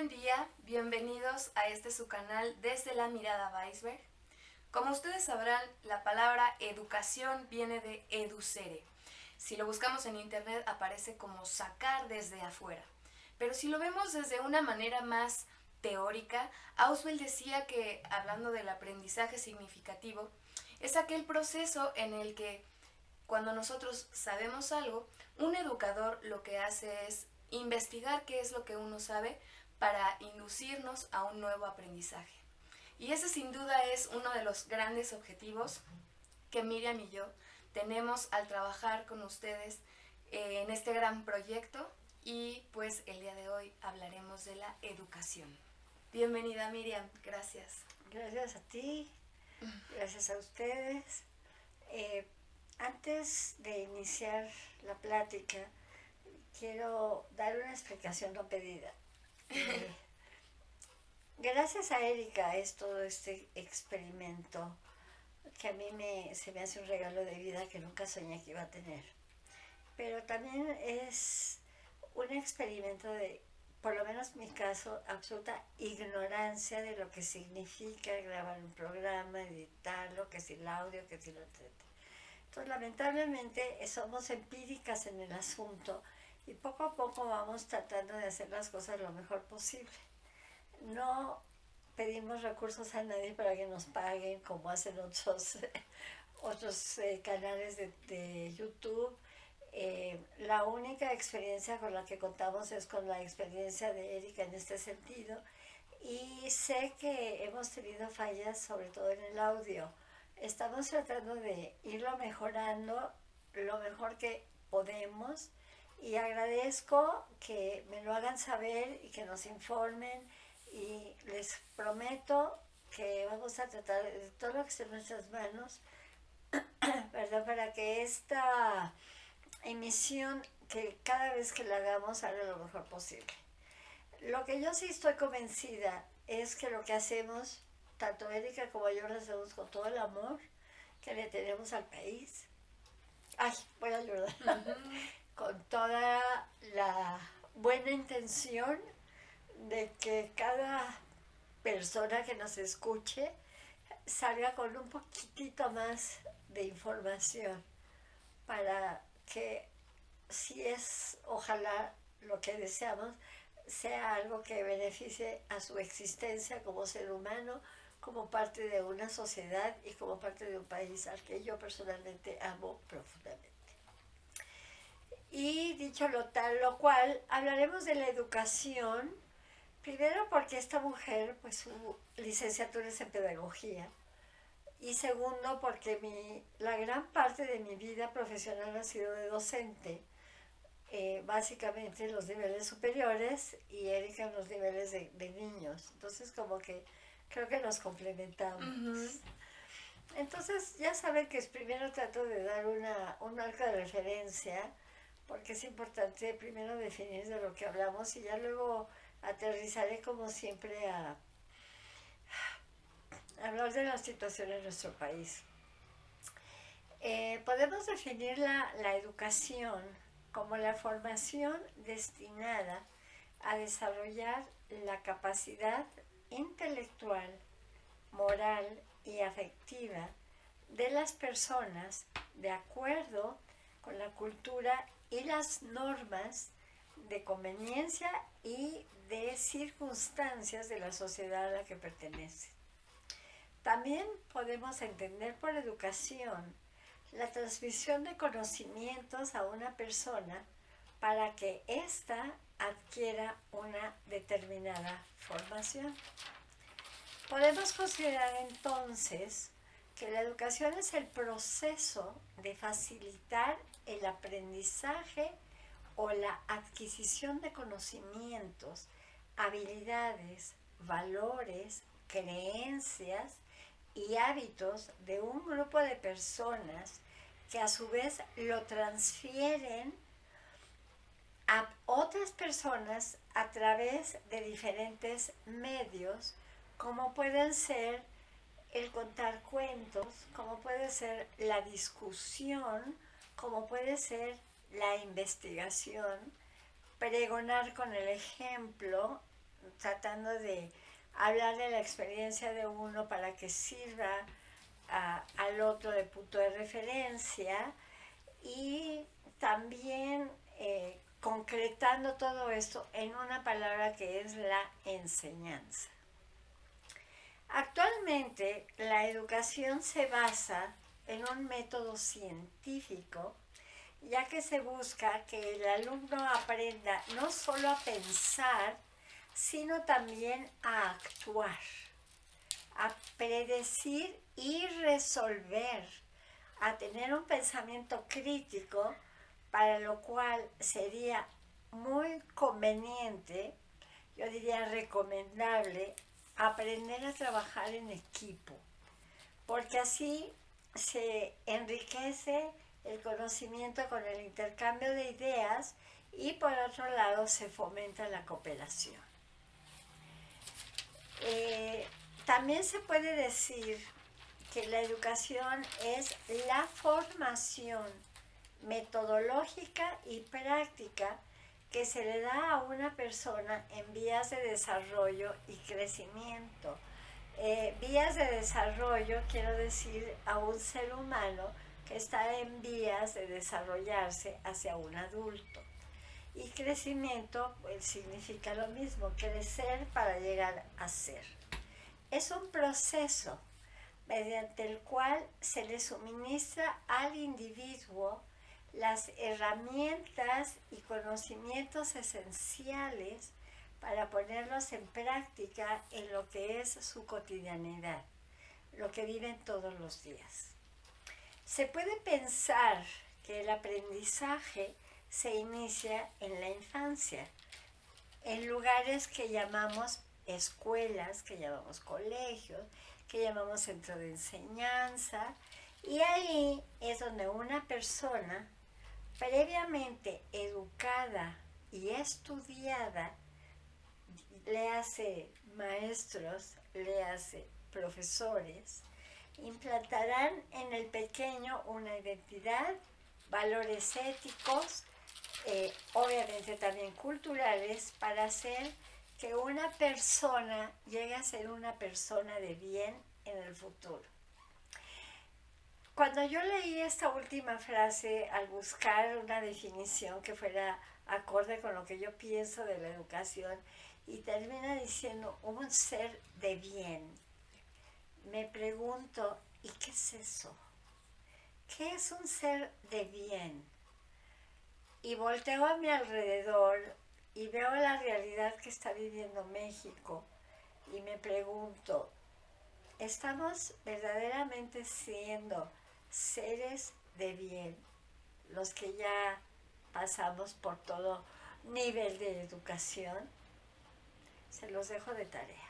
buen día, bienvenidos a su canal Desde la Mirada Weisberg. Como ustedes sabrán, la palabra educación viene de educere. Si lo buscamos en internet aparece como sacar desde afuera. Pero si lo vemos desde una manera más teórica, Auswell decía que, hablando del aprendizaje significativo, es aquel proceso en el que cuando nosotros sabemos algo, un educador lo que hace es investigar qué es lo que uno sabe para inducirnos a un nuevo aprendizaje. Y ese sin duda es uno de los grandes objetivos que Miriam y yo tenemos al trabajar con ustedes en este gran proyecto, y pues el día de hoy hablaremos de la educación. Bienvenida Miriam, gracias. Gracias a ti, gracias a ustedes. Antes de iniciar la plática, quiero dar una explicación no pedida. Gracias a Erika es todo este experimento que a mí se me hace un regalo de vida que nunca soñé que iba a tener. Pero también es un experimento de, por lo menos en mi caso, absoluta ignorancia de lo que significa grabar un programa, editarlo, que si el audio, que si lo etc. Entonces, lamentablemente, somos empíricas en el asunto y poco a poco vamos tratando de hacer las cosas lo mejor posible. No pedimos recursos a nadie para que nos paguen como hacen otros canales de YouTube. La única experiencia con la que contamos es con la experiencia de Erika en este sentido, y sé que hemos tenido fallas sobre todo en el audio. Estamos tratando de irlo mejorando lo mejor que podemos, y agradezco que me lo hagan saber y que nos informen, y les prometo que vamos a tratar de todo lo que esté en nuestras manos ¿verdad? Para que esta emisión, que cada vez que la hagamos, haga lo mejor posible. Lo que yo sí estoy convencida es que lo que hacemos, tanto Erika como yo, lo hacemos con todo el amor que le tenemos al país. Ay, voy a ayudar. Con toda la buena intención de que cada persona que nos escuche salga con un poquitito más de información, para que, si es ojalá lo que deseamos, sea algo que beneficie a su existencia como ser humano, como parte de una sociedad y como parte de un país al que yo personalmente amo profundamente. Y dicho lo cual, hablaremos de la educación, primero porque esta mujer, pues su licenciatura es en pedagogía, y segundo porque la gran parte de mi vida profesional ha sido de docente, básicamente en los niveles superiores y Erika en los niveles de niños. Entonces como que creo que nos complementamos. Entonces ya saben que primero trato de dar un marco de referencia, porque es importante primero definir de lo que hablamos y ya luego aterrizaré como siempre a hablar de la situación en nuestro país. Podemos definir la educación como la formación destinada a desarrollar la capacidad intelectual, moral y afectiva de las personas de acuerdo con la cultura y las normas de conveniencia y de circunstancias de la sociedad a la que pertenece. También podemos entender por educación la transmisión de conocimientos a una persona para que ésta adquiera una determinada formación. Podemos considerar entonces que la educación es el proceso de facilitar el aprendizaje o la adquisición de conocimientos, habilidades, valores, creencias y hábitos de un grupo de personas que a su vez lo transfieren a otras personas a través de diferentes medios, como pueden ser el contar cuentos, como puede ser la discusión, como puede ser la investigación, pregonar con el ejemplo, tratando de hablar de la experiencia de uno para que sirva al otro de punto de referencia, y también concretando todo esto en una palabra que es la enseñanza. Actualmente la educación se basa en un método científico, ya que se busca que el alumno aprenda no solo a pensar, sino también a actuar, a predecir y resolver, a tener un pensamiento crítico, para lo cual sería muy conveniente, yo diría recomendable, aprender a trabajar en equipo, porque así se enriquece el conocimiento con el intercambio de ideas y por otro lado se fomenta la cooperación. También se puede decir que la educación es la formación metodológica y práctica que se le da a una persona en vías de desarrollo y crecimiento. Vías de desarrollo, quiero decir, a un ser humano que está en vías de desarrollarse hacia un adulto. Y crecimiento, pues, significa lo mismo, crecer para llegar a ser. Es un proceso mediante el cual se le suministra al individuo las herramientas y conocimientos esenciales para ponerlos en práctica en lo que es su cotidianidad, lo que viven todos los días. Se puede pensar que el aprendizaje se inicia en la infancia, en lugares que llamamos escuelas, que llamamos colegios, que llamamos centro de enseñanza, y ahí es donde una persona previamente educada y estudiada, le hace maestros, le hace profesores, implantarán en el pequeño una identidad, valores éticos, obviamente también culturales, para hacer que una persona llegue a ser una persona de bien en el futuro. Cuando yo leí esta última frase, al buscar una definición que fuera acorde con lo que yo pienso de la educación, y termina diciendo un ser de bien, me pregunto, ¿y qué es eso? ¿Qué es un ser de bien? Y volteo a mi alrededor y veo la realidad que está viviendo México y me pregunto, ¿estamos verdaderamente siendo seres de bien los que ya pasamos por todo nivel de educación? Se los dejo de tarea.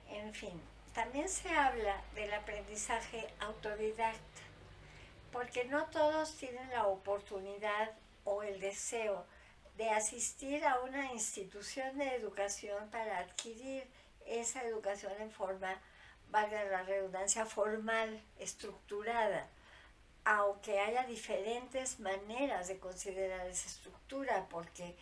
En fin, también se habla del aprendizaje autodidacta, porque no todos tienen la oportunidad o el deseo de asistir a una institución de educación para adquirir esa educación en forma, valga la redundancia, formal, estructurada, aunque haya diferentes maneras de considerar esa estructura, porque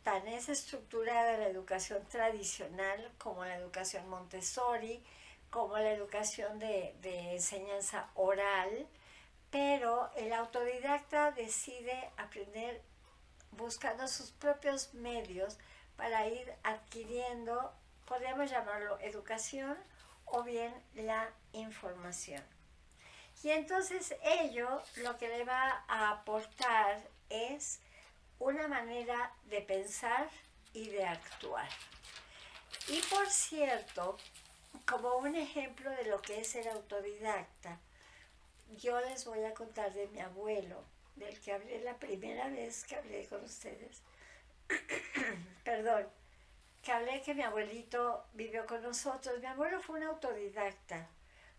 tan es estructurada la educación tradicional como la educación Montessori, como la educación de enseñanza oral, pero el autodidacta decide aprender buscando sus propios medios para ir adquiriendo, podríamos llamarlo educación o bien la información. Y entonces ello lo que le va a aportar es una manera de pensar y de actuar. Y por cierto, como un ejemplo de lo que es ser autodidacta, yo les voy a contar de mi abuelo, del que hablé la primera vez que hablé con ustedes. Perdón, que hablé que mi abuelito vivió con nosotros. Mi abuelo fue un autodidacta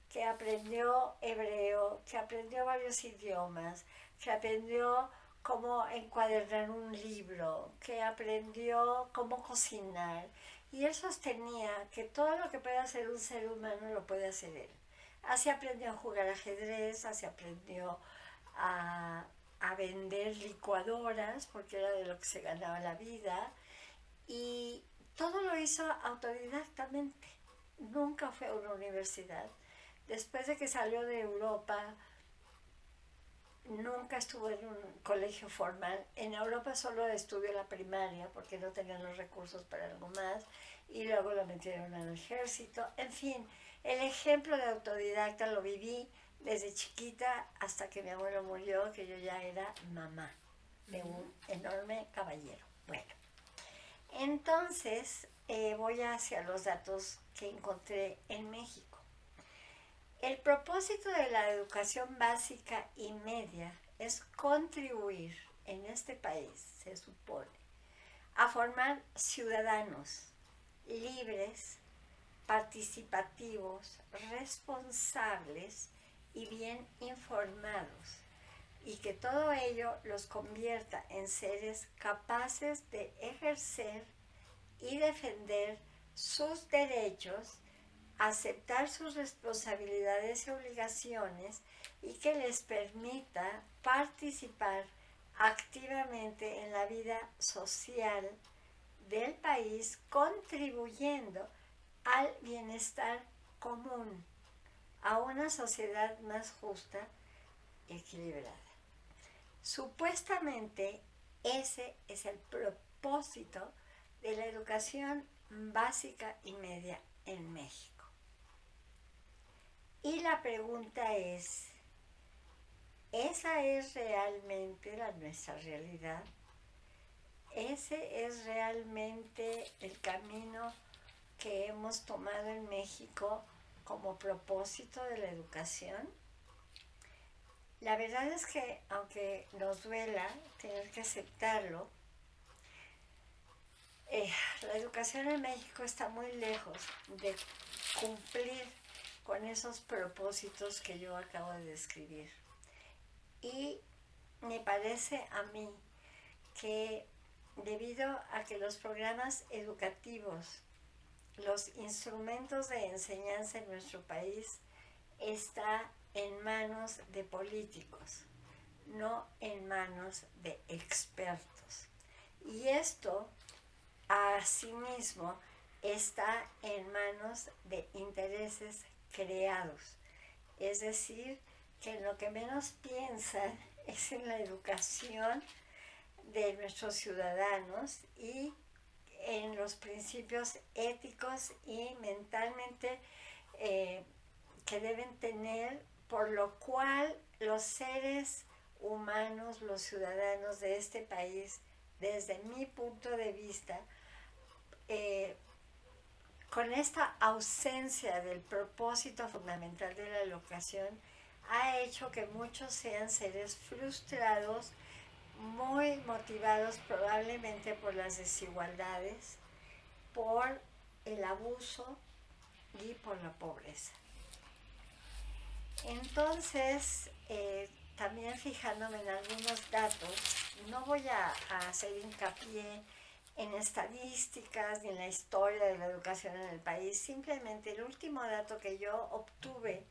que aprendió hebreo, que aprendió varios idiomas, que aprendió cómo encuadernar un libro, que aprendió cómo cocinar. Y él sostenía que todo lo que puede hacer un ser humano lo puede hacer él. Así aprendió a jugar ajedrez, así aprendió a vender licuadoras, porque era de lo que se ganaba la vida, y todo lo hizo autodidactamente. Nunca fue a una universidad. Después de que salió de Europa, nunca estuvo en un colegio formal. En Europa solo estudió la primaria porque no tenían los recursos para algo más y luego lo metieron al ejército. En fin, el ejemplo de autodidacta lo viví desde chiquita hasta que mi abuelo murió, que yo ya era mamá de un enorme caballero. Bueno, entonces voy hacia los datos que encontré en México. El propósito de la educación básica y media es contribuir en este país, se supone, a formar ciudadanos libres, participativos, responsables y bien informados, y que todo ello los convierta en seres capaces de ejercer y defender sus derechos, aceptar sus responsabilidades y obligaciones y que les permita participar activamente en la vida social del país, contribuyendo al bienestar común, a una sociedad más justa y equilibrada. Supuestamente ese es el propósito de la educación básica y media en México. Y la pregunta es, ¿esa es realmente nuestra realidad? ¿Ese es realmente el camino que hemos tomado en México como propósito de la educación? La verdad es que, aunque nos duela tener que aceptarlo, la educación en México está muy lejos de cumplir con esos propósitos que yo acabo de describir. Y me parece a mí que debido a que los programas educativos, los instrumentos de enseñanza en nuestro país está en manos de políticos, no en manos de expertos. Y esto, asimismo, está en manos de intereses creados. Es decir, que lo que menos piensan es en la educación de nuestros ciudadanos y en los principios éticos y mentalmente que deben tener, por lo cual los seres humanos, los ciudadanos de este país, desde mi punto de vista, con esta ausencia del propósito fundamental de la educación, ha hecho que muchos sean seres frustrados, muy motivados probablemente por las desigualdades, por el abuso y por la pobreza. Entonces, también fijándome en algunos datos, no voy a hacer hincapié en estadísticas ni en la historia de la educación en el país, simplemente el último dato que yo obtuve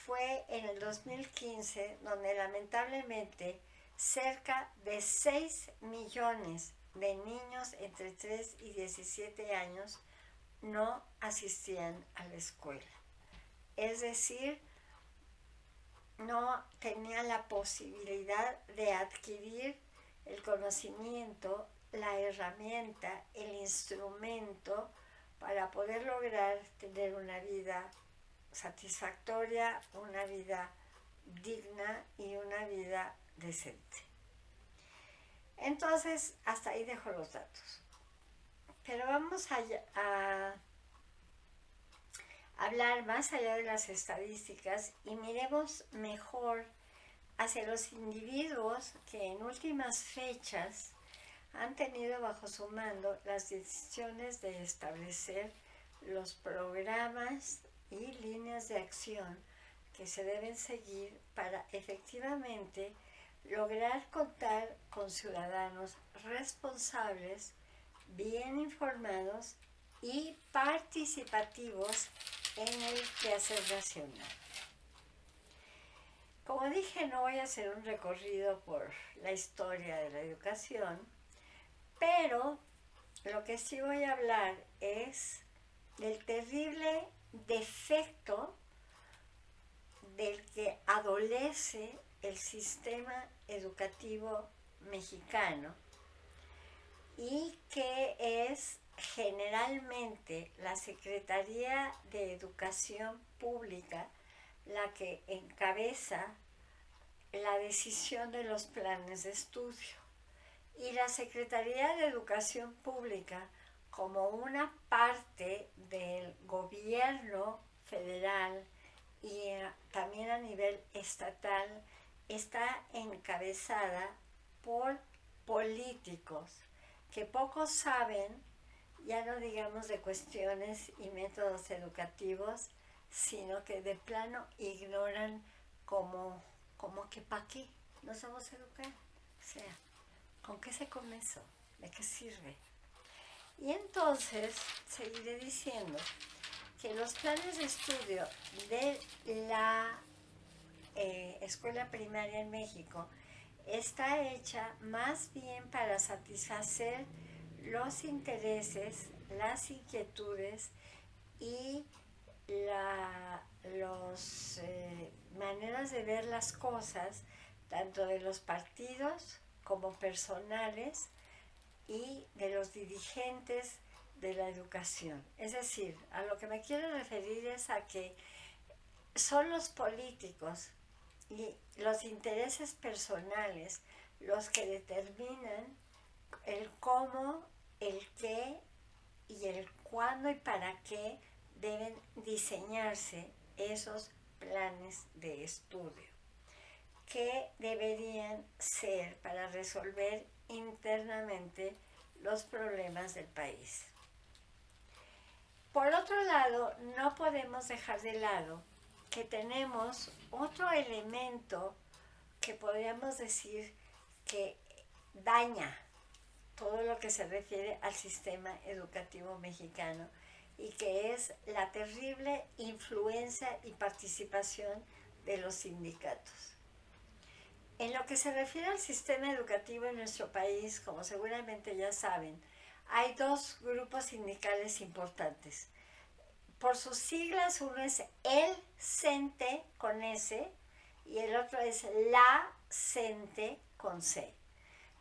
fue en el 2015, donde lamentablemente cerca de 6 millones de niños entre 3 y 17 años no asistían a la escuela. Es decir, no tenían la posibilidad de adquirir el conocimiento, la herramienta, el instrumento para poder lograr tener una vida satisfactoria, una vida digna y una vida decente. Entonces, hasta ahí dejo los datos. Pero vamos a hablar más allá de las estadísticas y miremos mejor hacia los individuos que en últimas fechas han tenido bajo su mando las decisiones de establecer los programas y líneas de acción que se deben seguir para efectivamente lograr contar con ciudadanos responsables, bien informados y participativos en el quehacer nacional. Como dije, no voy a hacer un recorrido por la historia de la educación, pero lo que sí voy a hablar es del terrible defecto del que adolece el sistema educativo mexicano y que es generalmente la Secretaría de Educación Pública la que encabeza la decisión de los planes de estudio. Y la Secretaría de Educación Pública, como una parte del gobierno federal y también a nivel estatal, está encabezada por políticos que poco saben, ya no digamos de cuestiones y métodos educativos, sino que de plano ignoran como que para qué nos vamos a educar. O sea, ¿con qué se come eso? ¿De qué sirve? Y entonces seguiré diciendo que los planes de estudio de la escuela primaria en México está hecha más bien para satisfacer los intereses, las inquietudes y las maneras de ver las cosas, tanto de los partidos como personales y de los dirigentes de la educación. Es decir, a lo que me quiero referir es a que son los políticos y los intereses personales los que determinan el cómo, el qué y el cuándo y para qué deben diseñarse esos planes de estudio que deberían ser para resolver internamente los problemas del país. Por otro lado, no podemos dejar de lado que tenemos otro elemento que podríamos decir que daña todo lo que se refiere al sistema educativo mexicano y que es la terrible influencia y participación de los sindicatos. En lo que se refiere al sistema educativo en nuestro país, como seguramente ya saben, hay dos grupos sindicales importantes. Por sus siglas, uno es el CENTE con S y el otro es la CENTE con C.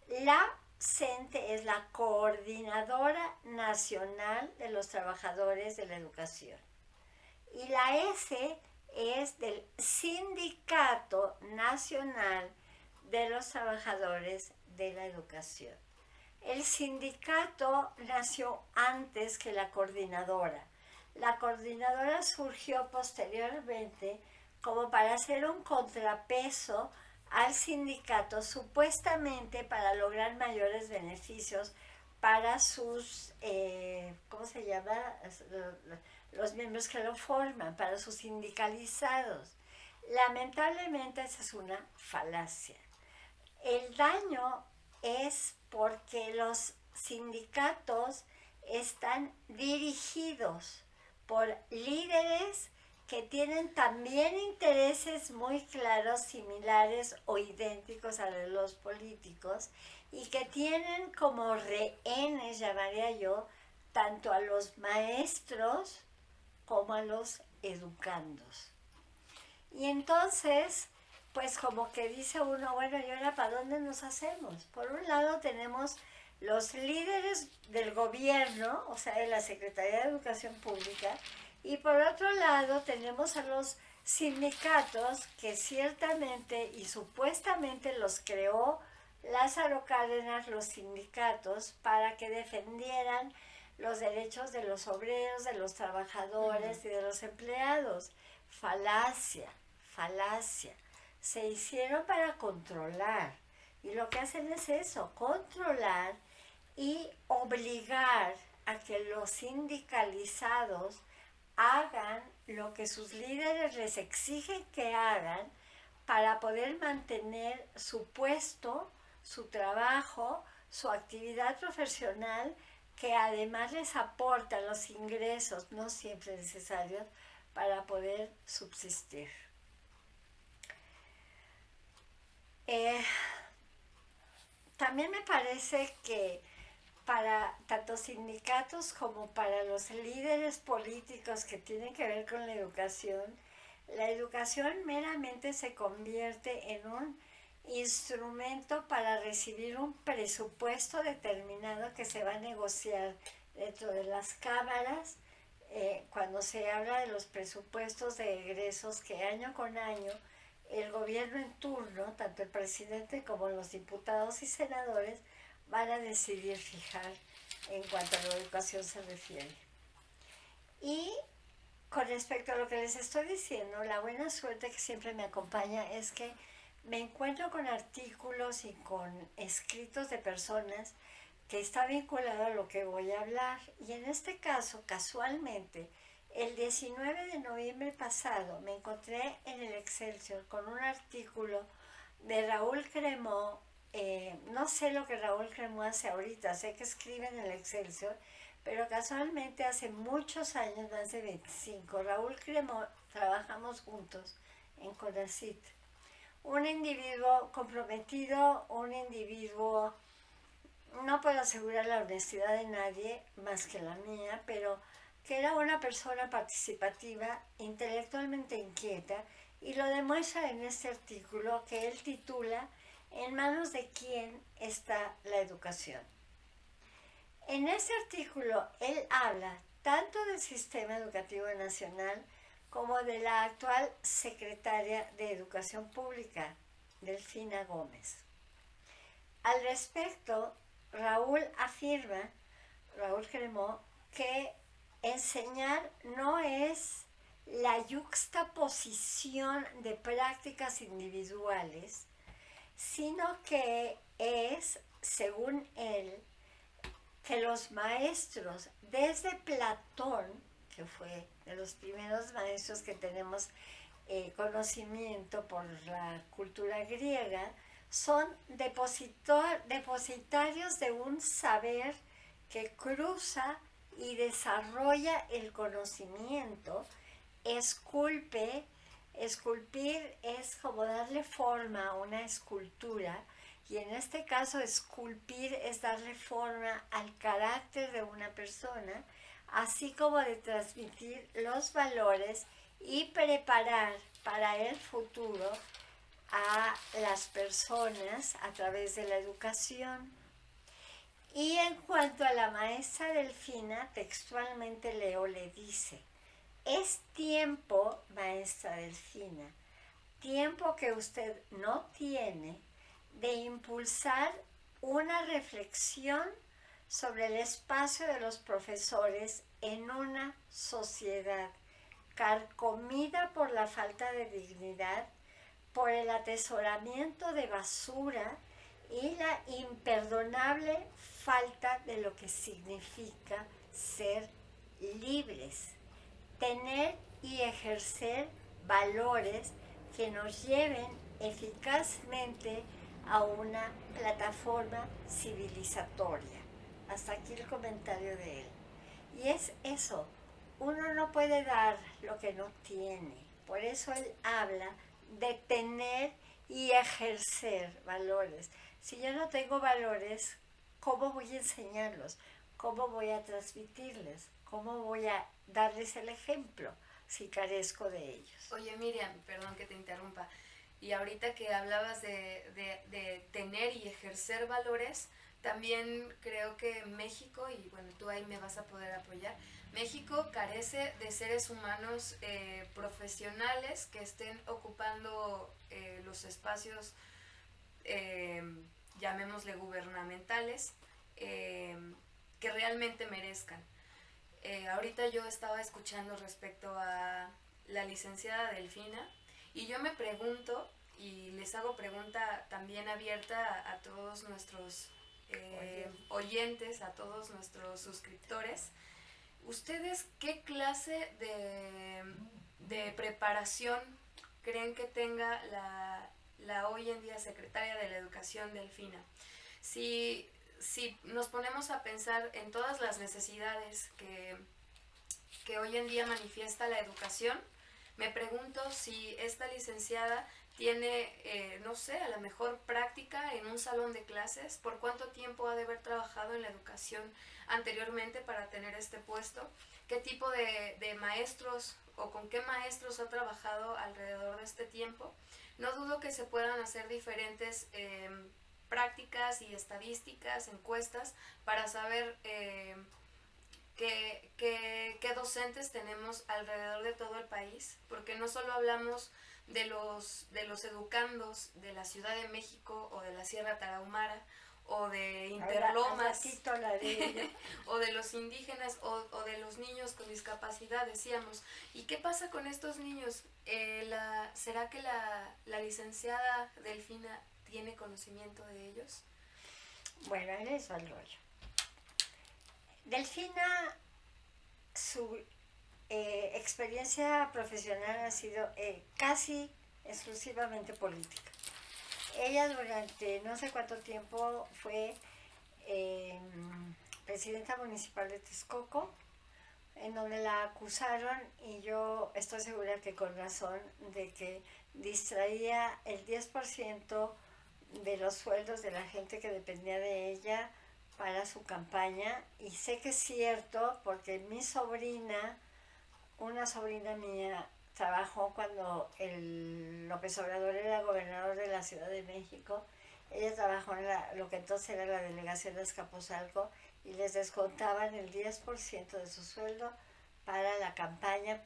La CENTE es la Coordinadora Nacional de los Trabajadores de la Educación. Y la S es del Sindicato Nacional de los Trabajadores de la Educación. El sindicato nació antes que la coordinadora. La coordinadora surgió posteriormente como para hacer un contrapeso al sindicato, supuestamente para lograr mayores beneficios para sus, ¿cómo se llama? Los miembros que lo forman, para sus sindicalizados. Lamentablemente esa es una falacia. El daño es porque los sindicatos están dirigidos por líderes que tienen también intereses muy claros, similares o idénticos a los políticos y que tienen como rehenes, llamaría yo, tanto a los maestros como a los educandos. Y entonces, pues como que dice uno, bueno, ¿y ahora para dónde nos hacemos? Por un lado tenemos los líderes del gobierno, o sea, de la Secretaría de Educación Pública, y por otro lado tenemos a los sindicatos que ciertamente y supuestamente los creó Lázaro Cárdenas, los sindicatos, para que defendieran los derechos de los obreros, de los trabajadores y de los empleados. Falacia, falacia. Se hicieron para controlar. Y lo que hacen es eso, controlar y obligar a que los sindicalizados hagan lo que sus líderes les exigen que hagan para poder mantener su puesto, su trabajo, su actividad profesional, que además les aporta los ingresos no siempre necesarios para poder subsistir. También me parece que para tanto sindicatos como para los líderes políticos que tienen que ver con la educación meramente se convierte en un instrumento para recibir un presupuesto determinado que se va a negociar dentro de las cámaras. Cuando se habla de los presupuestos de egresos que año con año el gobierno en turno, tanto el presidente como los diputados y senadores, van a decidir fijar en cuanto a la educación se refiere. Y con respecto a lo que les estoy diciendo, la buena suerte que siempre me acompaña es que me encuentro con artículos y con escritos de personas que está vinculado a lo que voy a hablar. Y en este caso, casualmente, el 19 de noviembre pasado me encontré en el Excelsior con un artículo de Raúl Cremó. No sé lo que Raúl Cremó hace ahorita, sé que escribe en el Excelsior, pero casualmente hace muchos años, más de 25, Raúl Cremó, trabajamos juntos en CONACYT. Un individuo comprometido, un individuo, no puedo asegurar la honestidad de nadie más que la mía, pero que era una persona participativa, intelectualmente inquieta, y lo demuestra en este artículo que él titula ¿En manos de quién está la educación? En este artículo él habla tanto del sistema educativo nacional como de la actual secretaria de Educación Pública, Delfina Gómez. Al respecto, Raúl Cremó, que enseñar no es la yuxtaposición de prácticas individuales, sino que es, según él, que los maestros, desde Platón, que fue de los primeros maestros que tenemos conocimiento por la cultura griega, son depositarios de un saber que cruza y desarrolla el conocimiento. Esculpir es como darle forma a una escultura, y en este caso esculpir es darle forma al carácter de una persona, así como de transmitir los valores y preparar para el futuro a las personas a través de la educación. Y en cuanto a la maestra Delfina, textualmente leo, le dice: es tiempo, maestra Delfina, tiempo que usted no tiene, de impulsar una reflexión sobre el espacio de los profesores en una sociedad carcomida por la falta de dignidad, por el atesoramiento de basura y la imperdonable falta de lo que significa ser libres, tener y ejercer valores que nos lleven eficazmente a una plataforma civilizatoria. Hasta aquí el comentario de él. Y es eso, uno no puede dar lo que no tiene. Por eso él habla de tener y ejercer valores. Si yo no tengo valores, ¿cómo voy a enseñarlos? ¿Cómo voy a transmitirles? ¿Cómo voy a darles el ejemplo si carezco de ellos? Oye, Miriam, perdón que te interrumpa. Y ahorita que hablabas de tener y ejercer valores, también creo que México, y bueno, tú ahí me vas a poder apoyar, México carece de seres humanos profesionales que estén ocupando los espacios, llamémosle gubernamentales, que realmente merezcan. Ahorita yo estaba escuchando respecto a la licenciada Delfina, y yo me pregunto, y les hago pregunta también abierta a todos nuestros oyentes, a todos nuestros suscriptores, ¿ustedes qué clase de preparación creen que tenga la hoy en día secretaria de la Educación, Delfina? Si nos ponemos a pensar en todas las necesidades que hoy en día manifiesta la educación, me pregunto si esta licenciada tiene, no sé, a la mejor práctica en un salón de clases, por cuánto tiempo ha de haber trabajado en la educación anteriormente para tener este puesto, qué tipo de maestros o con qué maestros ha trabajado alrededor de este tiempo. No dudo que se puedan hacer diferentes prácticas y estadísticas, encuestas, para saber qué docentes tenemos alrededor de todo el país, porque no solo hablamos de los educandos de la Ciudad de México o de la Sierra Tarahumara o de Interlomas o de los indígenas o de los niños con discapacidad, decíamos. ¿Y qué pasa con estos niños? ¿Será que la licenciada Delfina tiene conocimiento de ellos? Bueno, ahí les va el rollo. Delfina, su experiencia profesional ha sido casi exclusivamente política. Ella durante no sé cuánto tiempo fue presidenta municipal de Texcoco, en donde la acusaron, y yo estoy segura que con razón, de que distraía el 10% de los sueldos de la gente que dependía de ella para su campaña. Y sé que es cierto porque mi sobrina, una sobrina mía, trabajó cuando el López Obrador era gobernador de la Ciudad de México. Ella trabajó en lo que entonces era la delegación de Azcapotzalco, y les descontaban el 10% de su sueldo para la campaña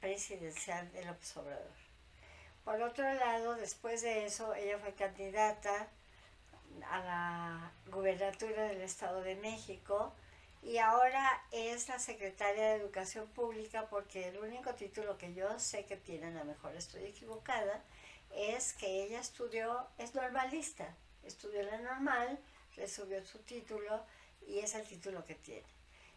presidencial de López Obrador. Por otro lado, después de eso, ella fue candidata a la gubernatura del Estado de México, y ahora es la secretaria de Educación Pública, porque el único título que yo sé que tiene, a lo mejor estoy equivocada, es que ella es normalista, estudió la normal, recibió su título y es el título que tiene.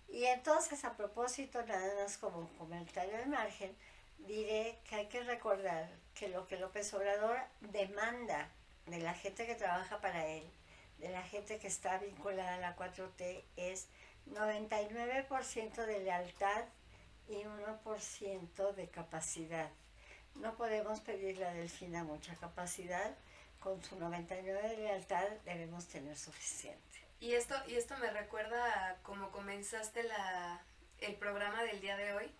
Y entonces, a propósito, nada más como comentario al margen, diré que hay que recordar que lo que López Obrador demanda de la gente que trabaja para él, de la gente que está vinculada a la 4T, es 99% de lealtad y 1% de capacidad. No podemos pedirle a Delfina mucha capacidad, con su 99% de lealtad debemos tener suficiente. Y esto me recuerda a cómo comenzaste el programa del día de hoy,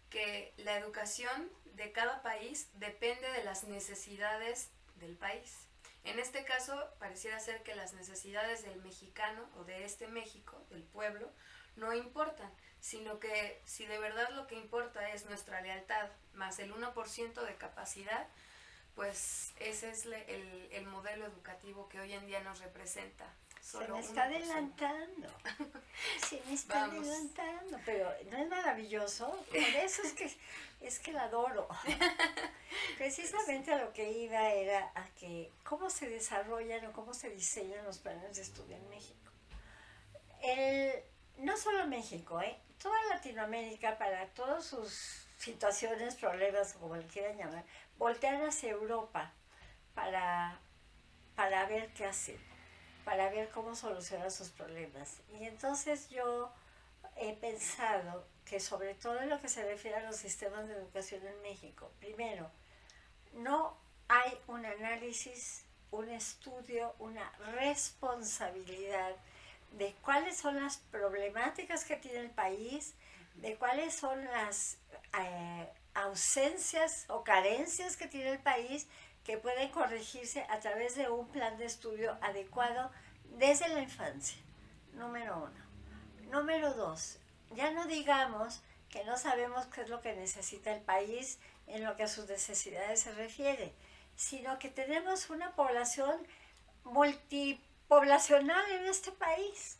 que la educación de cada país depende de las necesidades del país. En este caso, pareciera ser que las necesidades del mexicano o de este México, del pueblo, no importan, sino que si de verdad lo que importa es nuestra lealtad más el 1% de capacidad, pues ese es el modelo educativo que hoy en día nos representa. Se me está adelantando. Se me está adelantando, pero ¿no es maravilloso? Por eso es que la adoro. Precisamente a lo que iba era a que cómo se desarrollan o cómo se diseñan los planes de estudio en México. No solo México, toda Latinoamérica, para todas sus situaciones, problemas, como le quieran llamar, voltean hacia Europa para ver qué hacer, para ver cómo solucionar sus problemas. Y entonces yo he pensado que, sobre todo en lo que se refiere a los sistemas de educación en México, primero, no hay un análisis, un estudio, una responsabilidad de cuáles son las problemáticas que tiene el país, de cuáles son las ausencias o carencias que tiene el país, que pueden corregirse a través de un plan de estudio adecuado desde la infancia, número 1. Número 2, ya no digamos que no sabemos qué es lo que necesita el país en lo que a sus necesidades se refiere, sino que tenemos una población multipoblacional en este país.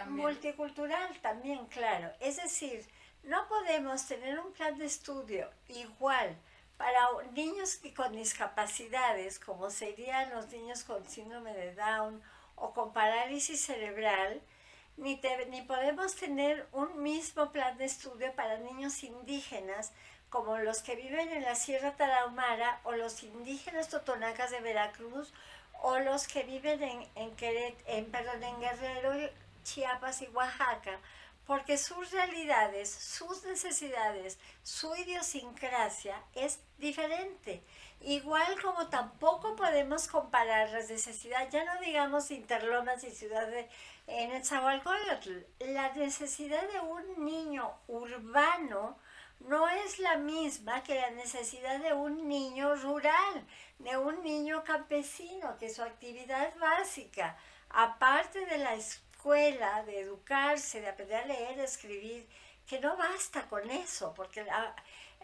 Multicultural también, claro. Es decir, no podemos tener un plan de estudio igual para niños con discapacidades, como serían los niños con síndrome de Down o con parálisis cerebral, ni podemos tener un mismo plan de estudio para niños indígenas, como los que viven en la Sierra Tarahumara, o los indígenas totonacas de Veracruz, o los que viven en Guerrero, Chiapas y Oaxaca, porque sus realidades, sus necesidades, su idiosincrasia es diferente. Igual como tampoco podemos comparar las necesidades, ya no digamos Interlomas y Ciudad de Nezahualcóyotl, la necesidad de un niño urbano no es la misma que la necesidad de un niño rural, de un niño campesino, que su actividad básica, aparte de la escuela, de educarse, de aprender a leer, a escribir, que no basta con eso, porque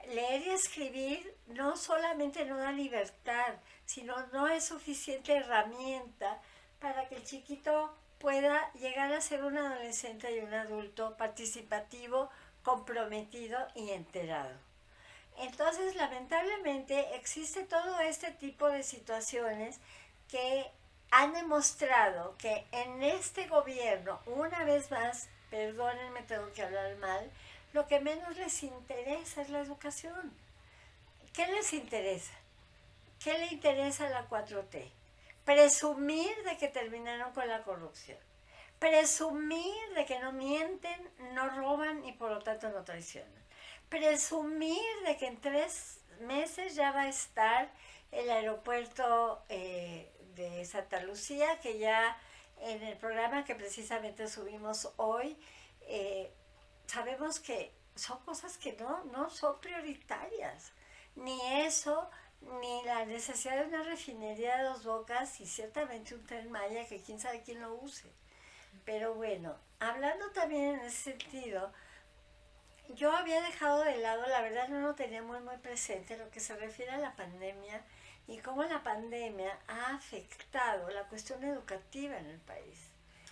leer y escribir no solamente no da libertad, sino no es suficiente herramienta para que el chiquito pueda llegar a ser un adolescente y un adulto participativo, comprometido y enterado. Entonces, lamentablemente, existe todo este tipo de situaciones que han demostrado que en este gobierno, una vez más, perdónenme, tengo que hablar mal, lo que menos les interesa es la educación. ¿Qué les interesa? ¿Qué le interesa a la 4T? Presumir de que terminaron con la corrupción. Presumir de que no mienten, no roban y por lo tanto no traicionan. Presumir de que en 3 meses ya va a estar el aeropuerto de Santa Lucía, que ya en el programa que precisamente subimos hoy, sabemos que son cosas que no son prioritarias. Ni eso, ni la necesidad de una refinería de Dos Bocas y ciertamente un Tren Maya que quién sabe quién lo use. Pero bueno, hablando también en ese sentido, yo había dejado de lado, la verdad no lo tenía muy presente, lo que se refiere a la pandemia y cómo la pandemia ha afectado la cuestión educativa en el país.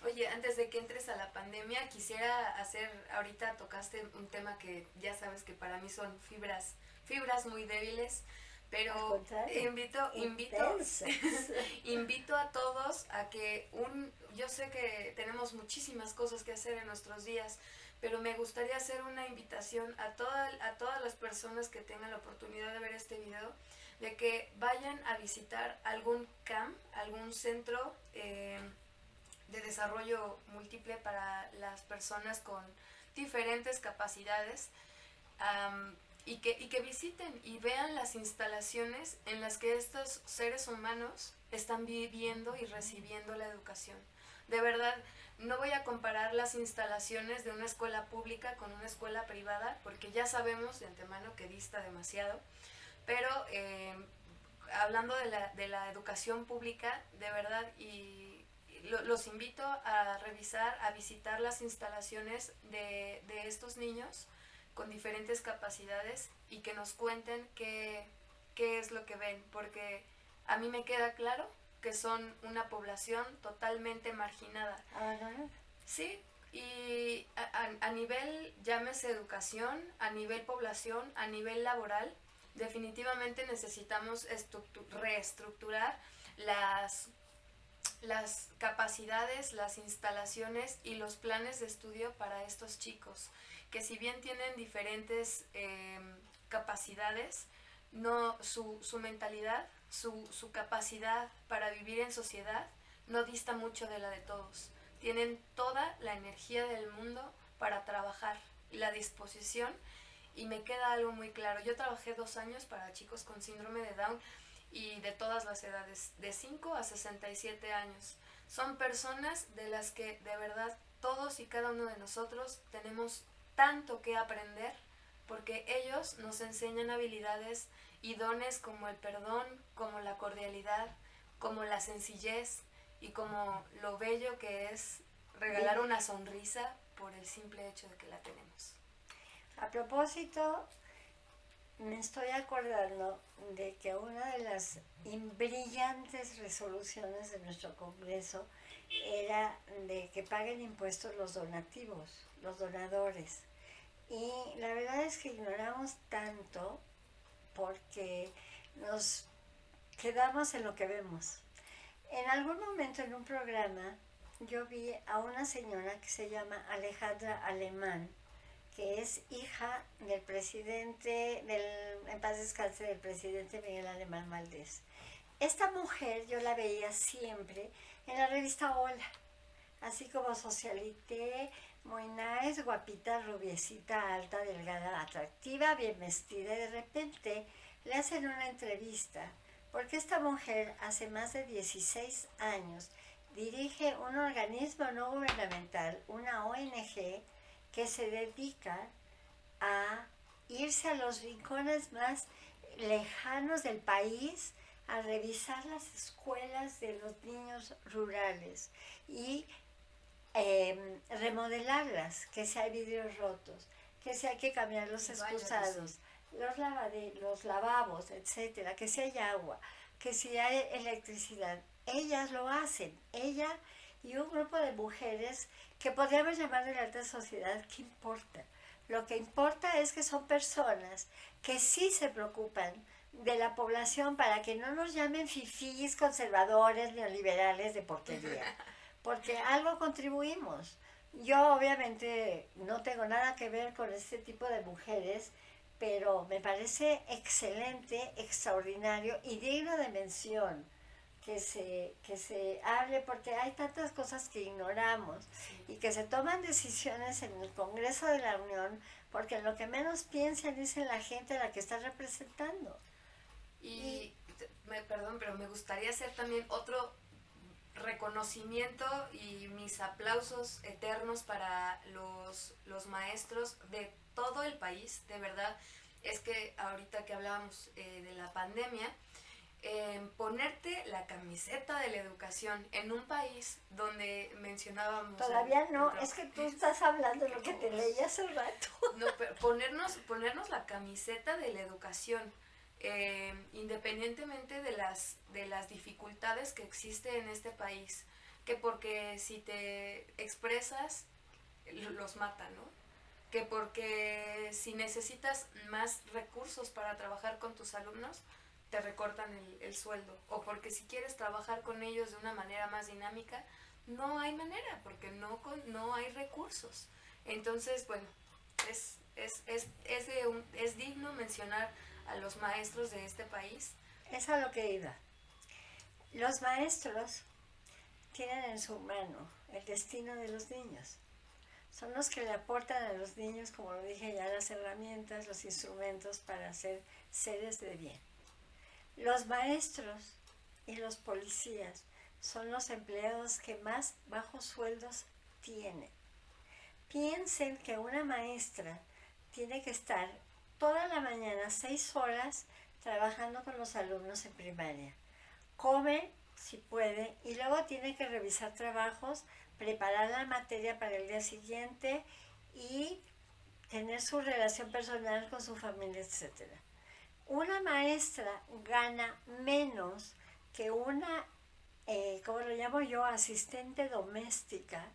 Oye, antes de que entres a la pandemia, quisiera hacer, ahorita tocaste un tema que ya sabes que para mí son fibras muy débiles, pero invito a todos a que yo sé que tenemos muchísimas cosas que hacer en nuestros días, pero me gustaría hacer una invitación a todas las personas que tengan la oportunidad de ver este video, de que vayan a visitar algún CAM, algún centro de desarrollo múltiple para las personas con diferentes capacidades, y que visiten y vean las instalaciones en las que estos seres humanos están viviendo y recibiendo la educación. De verdad, no voy a comparar las instalaciones de una escuela pública con una escuela privada, porque ya sabemos de antemano que dista demasiado, pero hablando de la educación pública, de verdad, los invito a revisar, a visitar las instalaciones de estos niños con diferentes capacidades y que nos cuenten qué es lo que ven, porque a mí me queda claro que son una población totalmente marginada. Uh-huh. Sí, y a nivel, llámese educación, a nivel población, a nivel laboral, definitivamente necesitamos reestructurar las capacidades, las instalaciones y los planes de estudio para estos chicos, que si bien tienen diferentes capacidades, su mentalidad, su capacidad para vivir en sociedad no dista mucho de la de todos. Tienen toda la energía del mundo para trabajar y la disposición, y me queda algo muy claro. Yo trabajé 2 años para chicos con síndrome de Down y de todas las edades, de 5 a 67 años. Son personas de las que de verdad todos y cada uno de nosotros tenemos tanto que aprender, porque ellos nos enseñan habilidades y dones como el perdón, como la cordialidad, como la sencillez y como lo bello que es regalar una sonrisa por el simple hecho de que la tenemos. A propósito, me estoy acordando de que una de las brillantes resoluciones de nuestro Congreso era de que paguen impuestos los donativos, los donadores. Y la verdad es que ignoramos tanto porque nos quedamos en lo que vemos. En algún momento en un programa yo vi a una señora que se llama Alejandra Alemán, que es hija del presidente, en paz descanse, del presidente Miguel Alemán Valdés. Esta mujer yo la veía siempre en la revista Hola, así como Socialité, muy nice, es guapita, rubiecita, alta, delgada, atractiva, bien vestida, y de repente le hacen una entrevista, porque esta mujer hace más de 16 años dirige un organismo no gubernamental, una ONG, que se dedica a irse a los rincones más lejanos del país a revisar las escuelas de los niños rurales y remodelarlas, que si hay vidrios rotos, que si hay que cambiar los excusados, los lavabos, etcétera, que si hay agua, que si hay electricidad. Ellas lo hacen, ella y un grupo de mujeres que podríamos llamar de la alta sociedad. ¿Qué importa? Lo que importa es que son personas que sí se preocupan de la población para que no nos llamen fifís, conservadores, neoliberales de porquería, porque algo contribuimos. Yo obviamente no tengo nada que ver con este tipo de mujeres, pero me parece excelente, extraordinario y digno de mención que se hable, porque hay tantas cosas que ignoramos y que se toman decisiones en el Congreso de la Unión porque lo que menos piensan es en la gente a la que está representando. Perdón, pero me gustaría hacer también otro reconocimiento y mis aplausos eternos para los maestros de todo el país. De verdad, es que ahorita que hablábamos de la pandemia, ponerte la camiseta de la educación en un país donde mencionábamos... Todavía no, es que tú estás hablando de lo que te leí hace rato. No, pero ponernos la camiseta de la educación, independientemente de las dificultades que existen en este país, que porque si te expresas, los matan, ¿no? Que porque si necesitas más recursos para trabajar con tus alumnos, te recortan el sueldo, o porque si quieres trabajar con ellos de una manera más dinámica, no hay manera, porque no hay recursos. Entonces, bueno, es digno mencionar a los maestros de este país. Es a lo que iba. Los maestros tienen en su mano el destino de los niños. Son los que le aportan a los niños, como lo dije ya, las herramientas, los instrumentos para ser seres de bien. Los maestros y los policías son los empleados que más bajos sueldos tienen. Piensen que una maestra tiene que estar toda la mañana 6 horas trabajando con los alumnos en primaria. Come, si puede, y luego tiene que revisar trabajos, preparar la materia para el día siguiente y tener su relación personal con su familia, etc. Una maestra gana menos que una, como lo llamo yo, asistente doméstica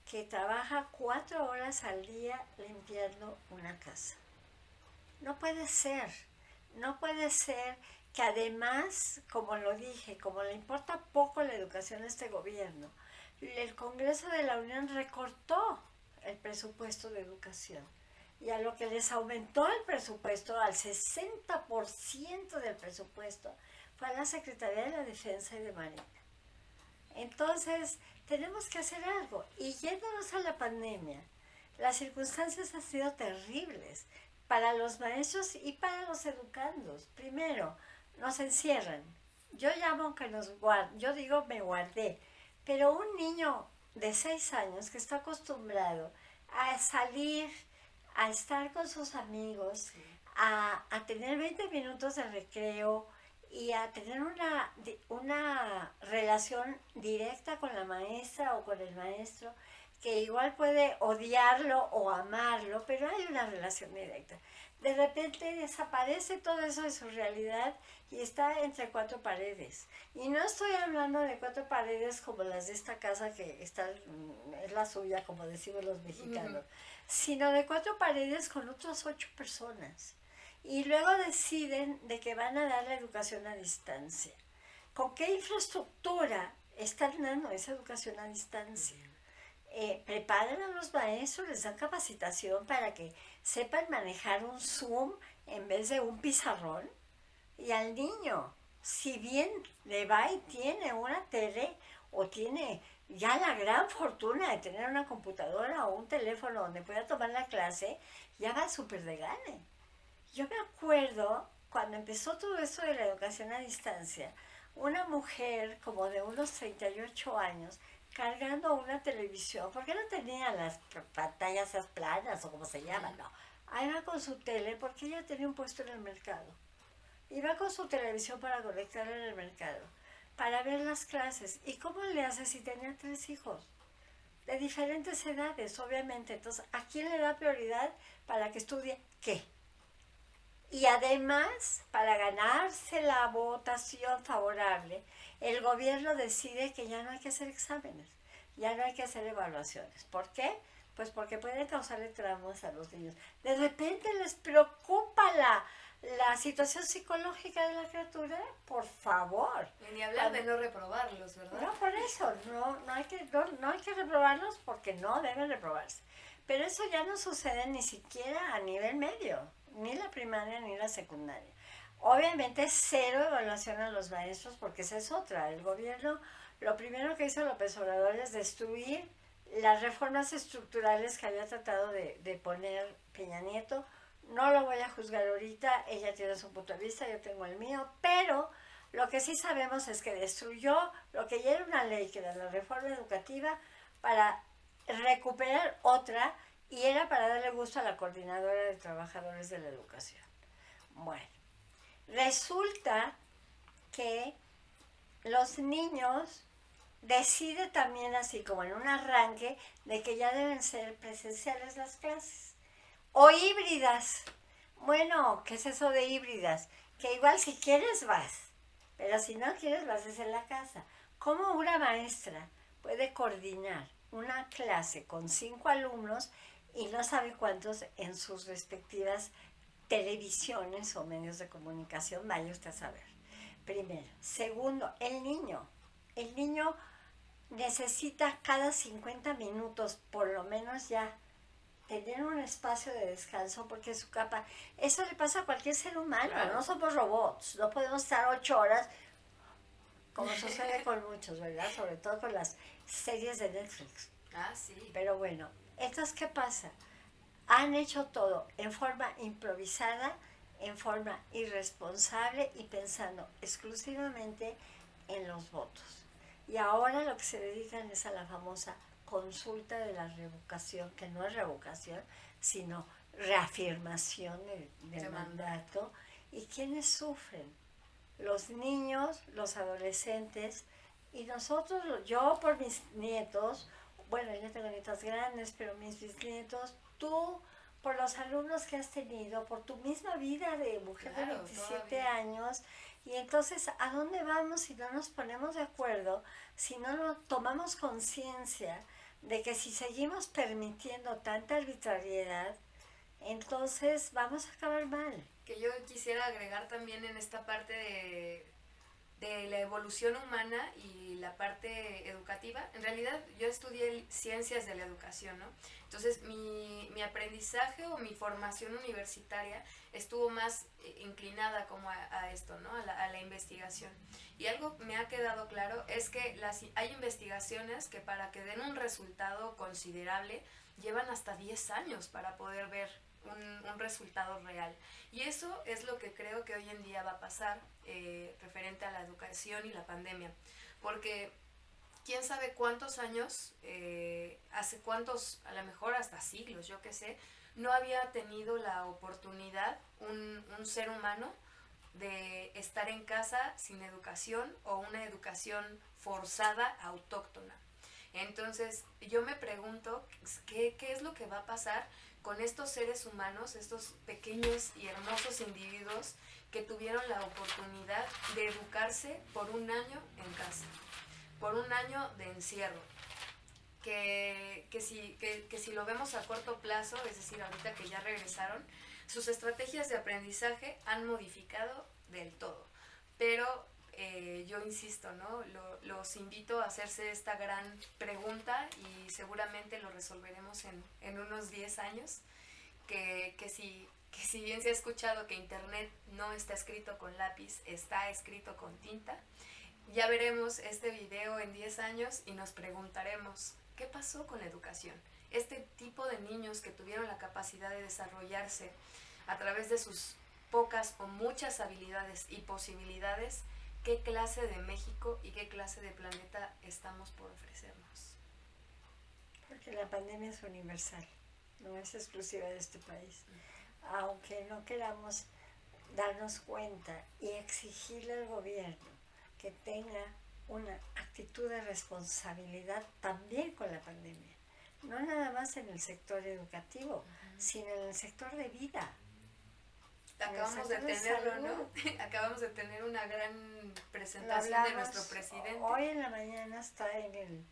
que trabaja 4 horas al día limpiando una casa. No puede ser que además, como lo dije, como le importa poco la educación a este gobierno, el Congreso de la Unión recortó el presupuesto de educación. Y a lo que les aumentó el presupuesto, al 60% del presupuesto, fue a la Secretaría de la Defensa y de Marina. Entonces, tenemos que hacer algo. Y yéndonos a la pandemia, las circunstancias han sido terribles para los maestros y para los educandos. Primero, nos encierran. Yo llamo que nos guarden, yo digo me guardé, pero un niño de 6 años que está acostumbrado a salir, a estar con sus amigos, a tener 20 minutos de recreo y a tener una relación directa con la maestra o con el maestro, que igual puede odiarlo o amarlo, pero hay una relación directa. De repente desaparece todo eso de su realidad y está entre 4 paredes. Y no estoy hablando de 4 paredes como las de esta casa que está, es la suya, como decimos los mexicanos, sino de 4 paredes con otras 8 personas. Y luego deciden de que van a dar la educación a distancia. ¿Con qué infraestructura están dando esa educación a distancia? Preparan a los maestros, les dan capacitación para que sepan manejar un Zoom en vez de un pizarrón. Y al niño, si bien le va y tiene una tele o tiene Ya la gran fortuna de tener una computadora o un teléfono donde pueda tomar la clase, ya va súper de gane. Yo me acuerdo cuando empezó todo esto de la educación a distancia, una mujer como de unos 38 años cargando una televisión, porque no tenía las pantallas esas planas o como se llaman, no. Ahí va con su tele porque ella tenía un puesto en el mercado. Iba con su televisión para conectar en el mercado, para ver las clases. ¿Y cómo le hace si tenía 3 hijos? De diferentes edades, obviamente. Entonces, ¿a quién le da prioridad para que estudie qué? Y además, para ganarse la votación favorable, el gobierno decide que ya no hay que hacer exámenes, ya no hay que hacer evaluaciones. ¿Por qué? Pues porque pueden causarle traumas a los niños. De repente les preocupa la situación psicológica de la criatura, por favor. Y ni hablar de no reprobarlos, ¿verdad? No, por eso, no hay que reprobarlos porque no deben reprobarse. Pero eso ya no sucede ni siquiera a nivel medio, ni la primaria ni la secundaria. Obviamente cero evaluación a los maestros porque esa es otra. El gobierno, lo primero que hizo López Obrador es destruir las reformas estructurales que había tratado de poner Peña Nieto. No lo voy a juzgar ahorita, ella tiene su punto de vista, yo tengo el mío, pero lo que sí sabemos es que destruyó lo que ya era una ley, que era la reforma educativa, para recuperar otra, y era para darle gusto a la coordinadora de trabajadores de la educación. Bueno, resulta que los niños deciden también, así como en un arranque, de que ya deben ser presenciales las clases o híbridas. Bueno, ¿qué es eso de híbridas? Que igual si quieres vas, pero si no quieres lo haces en la casa. ¿Cómo una maestra puede coordinar una clase con 5 alumnos y no sabe cuántos en sus respectivas televisiones o medios de comunicación? Vaya usted a saber. Primero. Segundo, el niño. El niño necesita cada 50 minutos por lo menos ya tener un espacio de descanso porque su capa, eso le pasa a cualquier ser humano, claro. No somos robots, no podemos estar 8 horas como sucede con muchos, ¿verdad? Sobre todo con las series de Netflix. Ah, sí. Pero bueno, entonces, ¿qué pasa? Han hecho todo en forma improvisada, en forma irresponsable y pensando exclusivamente en los votos. Y ahora lo que se dedican es a la famosa consulta de la revocación, que no es revocación, sino reafirmación del mandato. ¿Y quiénes sufren? Los niños, los adolescentes, y nosotros, yo por mis nietos, bueno, yo tengo nietos grandes, pero mis bisnietos, tú por los alumnos que has tenido, por tu misma vida de mujer, claro, de 27 todavía. Años, y entonces, ¿a dónde vamos si no nos ponemos de acuerdo, si no tomamos conciencia de que si seguimos permitiendo tanta arbitrariedad, entonces vamos a acabar mal? Que yo quisiera agregar también en esta parte de la evolución humana y la parte educativa. En realidad yo estudié ciencias de la educación, ¿no? Entonces mi aprendizaje o mi formación universitaria estuvo más inclinada como a esto, ¿no? A la investigación. Y algo me ha quedado claro es que hay investigaciones que para que den un resultado considerable llevan hasta 10 años para poder ver un resultado real. Y eso es lo que creo que hoy en día va a pasar referente a la educación y la pandemia. Porque quién sabe cuántos años, hace cuántos, a lo mejor hasta siglos, yo qué sé, no había tenido la oportunidad un ser humano de estar en casa sin educación o una educación forzada autóctona. Entonces yo me pregunto qué es lo que va a pasar con estos seres humanos, estos pequeños y hermosos individuos que tuvieron la oportunidad de educarse por un año en casa, por un año de encierro. Que si lo vemos a corto plazo, es decir, ahorita que ya regresaron, sus estrategias de aprendizaje han modificado del todo. Pero yo insisto, ¿no? Los invito a hacerse esta gran pregunta y seguramente lo resolveremos en unos 10 años, que si bien se ha escuchado que Internet no está escrito con lápiz, está escrito con tinta, Ya veremos este video en 10 años y nos preguntaremos, ¿qué pasó con la educación? Este tipo de niños que tuvieron la capacidad de desarrollarse a través de sus pocas o muchas habilidades y posibilidades, ¿qué clase de México y qué clase de planeta estamos por ofrecernos? Porque la pandemia es universal, no es exclusiva de este país. Aunque no queramos darnos cuenta y exigirle al gobierno que tenga una actitud de responsabilidad también con la pandemia, no nada más en el sector educativo, sino en el sector de vida. Acabamos de tenerlo, ¿no? Acabamos de tener una gran presentación de nuestro presidente. Hoy en la mañana está en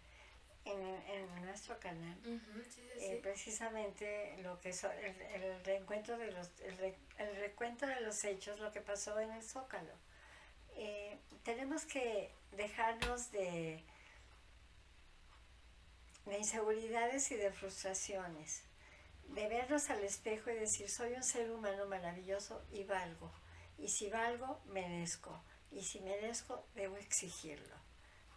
nuestro canal, sí. precisamente lo que el reencuentro de el recuento de los hechos, lo que pasó en el Zócalo. Tenemos que dejarnos de inseguridades y de frustraciones, de vernos al espejo y decir, soy un ser humano maravilloso y valgo, y si valgo, merezco, y si merezco, debo exigirlo,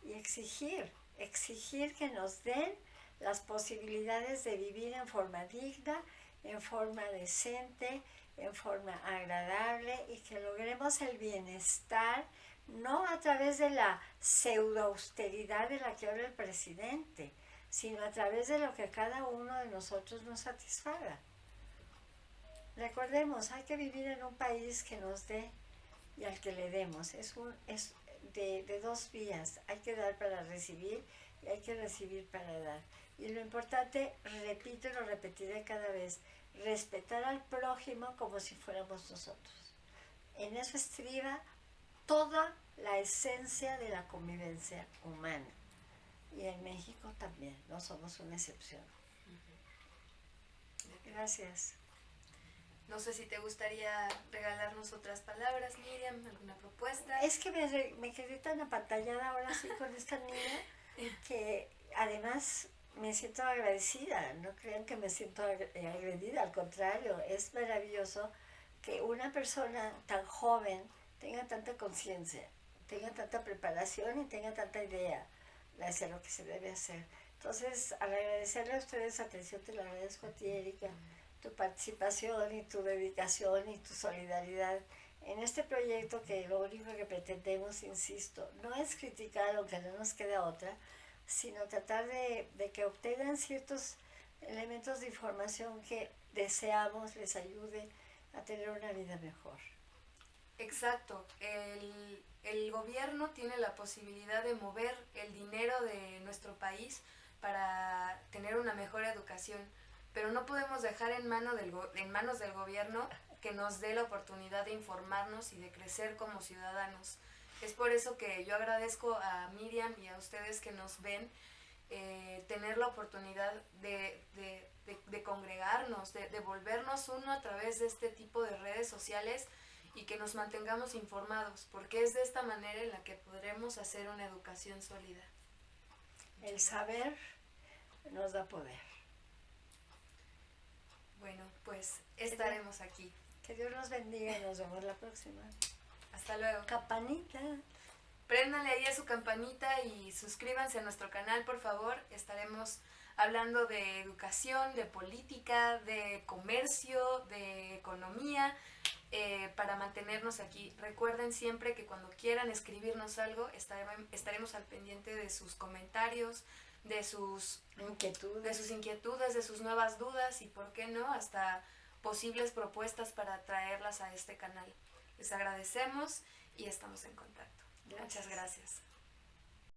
y exigir que nos den las posibilidades de vivir en forma digna, en forma decente, en forma agradable, y que logremos el bienestar, no a través de la pseudo austeridad de la que habla el presidente, sino a través de lo que cada uno de nosotros nos satisfaga. Recordemos, hay que vivir en un país que nos dé y al que le demos. Es de dos vías, hay que dar para recibir y hay que recibir para dar. Y lo importante, repito y lo repetiré cada vez, respetar al prójimo como si fuéramos nosotros. En eso estriba toda la esencia de la convivencia humana. Y en México también, no somos una excepción. Gracias. No sé si te gustaría regalarnos otras palabras, Miriam, alguna propuesta. Es que me quedé tan apantallada ahora sí con esta niña que además me siento agradecida. No crean que me siento agredida, al contrario, es maravilloso que una persona tan joven tenga tanta conciencia, tenga tanta preparación y tenga tanta idea de hacer lo que se debe hacer. Entonces, al agradecerle a ustedes, atención, te lo agradezco a ti, Erika, tu participación y tu dedicación y tu solidaridad en este proyecto, que lo único que pretendemos, insisto, no es criticar, aunque no nos queda otra, sino tratar de que obtengan ciertos elementos de información que deseamos les ayude a tener una vida mejor. Exacto, el gobierno tiene la posibilidad de mover el dinero de nuestro país para tener una mejor educación, pero no podemos dejar en manos del gobierno que nos dé la oportunidad de informarnos y de crecer como ciudadanos. Es por eso que yo agradezco a Miriam y a ustedes que nos ven tener la oportunidad de congregarnos, de volvernos uno a través de este tipo de redes sociales y que nos mantengamos informados, porque es de esta manera en la que podremos hacer una educación sólida. El saber nos da poder. Bueno, pues estaremos aquí. Que Dios los bendiga y nos vemos la próxima. Hasta luego. Campanita. Préndanle ahí a su campanita y suscríbanse a nuestro canal, por favor. Estaremos hablando de educación, de política, de comercio, de economía, para mantenernos aquí. Recuerden siempre que cuando quieran escribirnos algo, estaremos al pendiente de sus comentarios, de sus inquietudes, de sus nuevas dudas y, por qué no, hasta posibles propuestas para traerlas a este canal. Les agradecemos y estamos en contacto. Gracias. Muchas gracias.